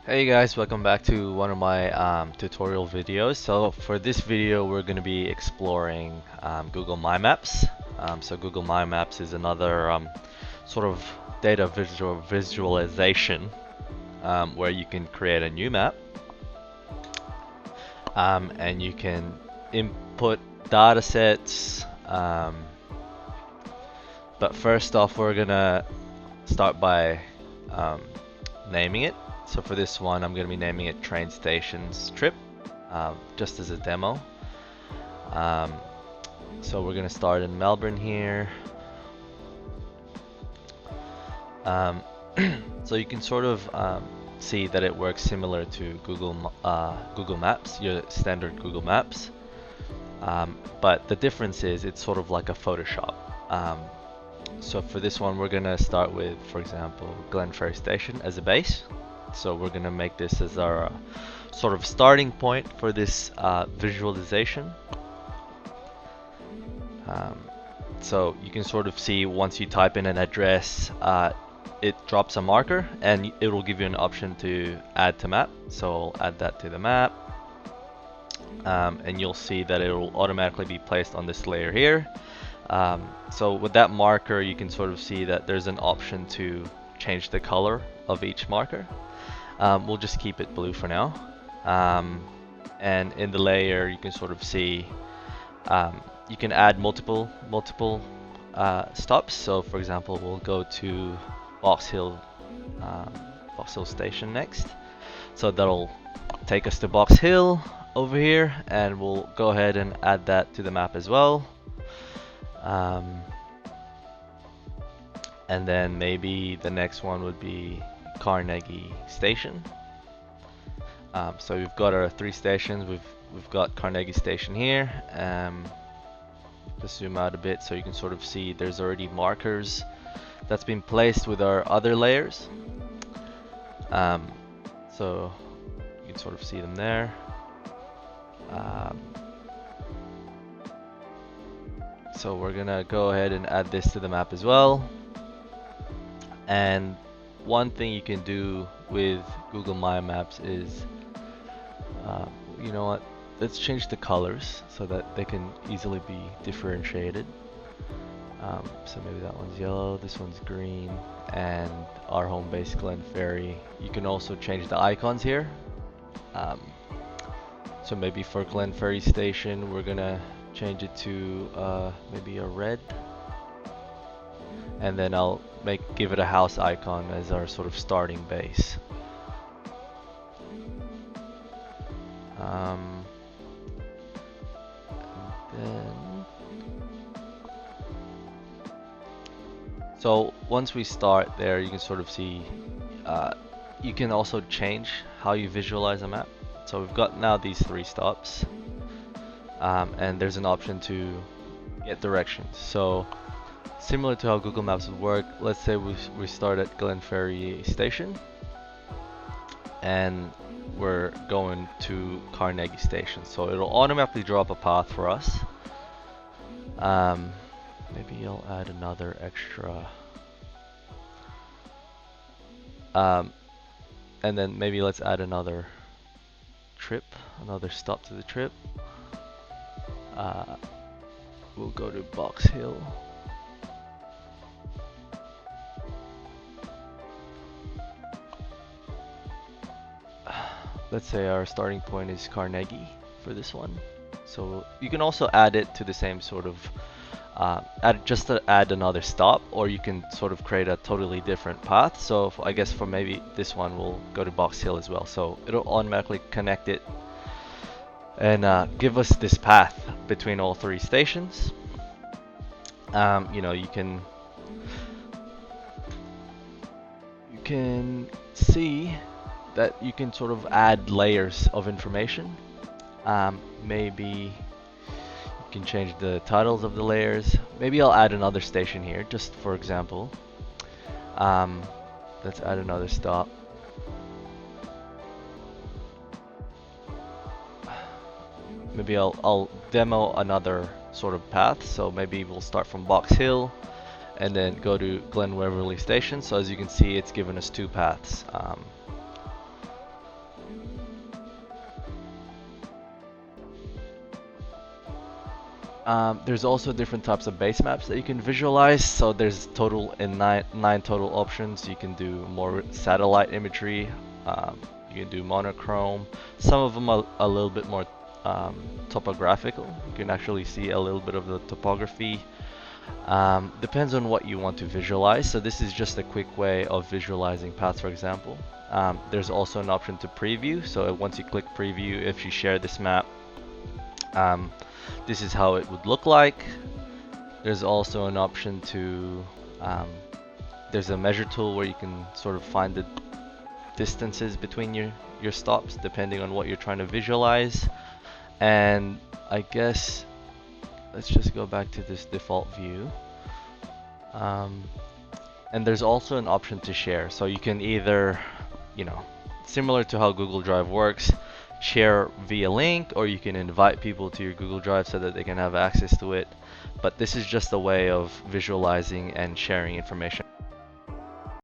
Hey guys, welcome back to one of my tutorial videos. So for this video we're going to be exploring Google My Maps. So Google My Maps is another sort of data visualization where you can create a new map and you can input data sets. But first off we're going to start by naming it. So for this one, I'm going to be naming it Train Stations Trip, just as a demo. So we're going to start in Melbourne here. So you can sort of see that it works similar to Google Maps, your standard Google Maps. But the difference is it's sort of like a Photoshop. So for this one, we're going to start with, for example, Glenferrie Station as a base. So we're going to make this as our sort of starting point for this visualization. So you can sort of see once you type in an address, it drops a marker and it will give you an option to add to map. So I'll add that to the map. And you'll see that it will automatically be placed on this layer here. So with that marker, you can sort of see that there's an option to change the color of each marker. We'll just keep it blue for now. And in the layer, you can sort of see you can add multiple stops. So for example, we'll go to Box Hill Station next. So that'll take us to Box Hill over here, and we'll go ahead and add that to the map as well. And then maybe the next one would be Carnegie Station. So we've got our 3 stations. We've got Carnegie Station here. Just zoom out a bit so you can sort of see there's already markers that's been placed with our other layers. So you can sort of see them there. So we're gonna go ahead and add this to the map as well. And one thing you can do with Google My Maps is, you know what, let's change the colors so that they can easily be differentiated. So maybe that one's yellow, this one's green, and our home base Glenferrie. You can also change the icons here. So maybe for Glenferrie Station, we're gonna change it to maybe a red. And then I'll give it a house icon as our sort of starting base. So once we start there, you can sort of see you can also change how you visualize a map. So we've got now these 3 stops, and there's an option to get directions. So similar to how Google Maps would work, let's say we start at Glenferrie Station and we're going to Carnegie Station. So it'll automatically draw up a path for us. Maybe I'll add another extra. And then maybe let's add another trip, another stop to the trip. We'll go to Box Hill. Let's say our starting point is Carnegie for this one. So you can also add it to the same sort of add another stop, or you can sort of create a totally different path. So I guess for maybe this one we'll go to Box Hill as well. So it'll automatically connect it and give us this path between all 3 stations. You know, you can see that you can sort of add layers of information. Maybe you can change the titles of the layers. Maybe I'll add another station here, just for example. Let's add another stop. Maybe I'll demo another sort of path. So maybe we'll start from Box Hill and then go to Glen Waverley Station. So as you can see, it's given us 2 paths. There's also different types of base maps that you can visualize. So there's total in nine total options. You can do more satellite imagery. You can do monochrome. Some of them are a little bit more topographical. You can actually see a little bit of the topography. Depends on what you want to visualize. So this is just a quick way of visualizing paths, for example. There's also an option to preview. So once you click preview, if you share this map, this is how it would look like. There's also an option to, there's a measure tool where you can sort of find the distances between your stops depending on what you're trying to visualize. And I guess let's just go back to this default view. And there's also an option to share. So you can either, similar to how Google Drive works, share via link, or you can invite people to your Google Drive so that they can have access to it. But this is just a way of visualizing and sharing information.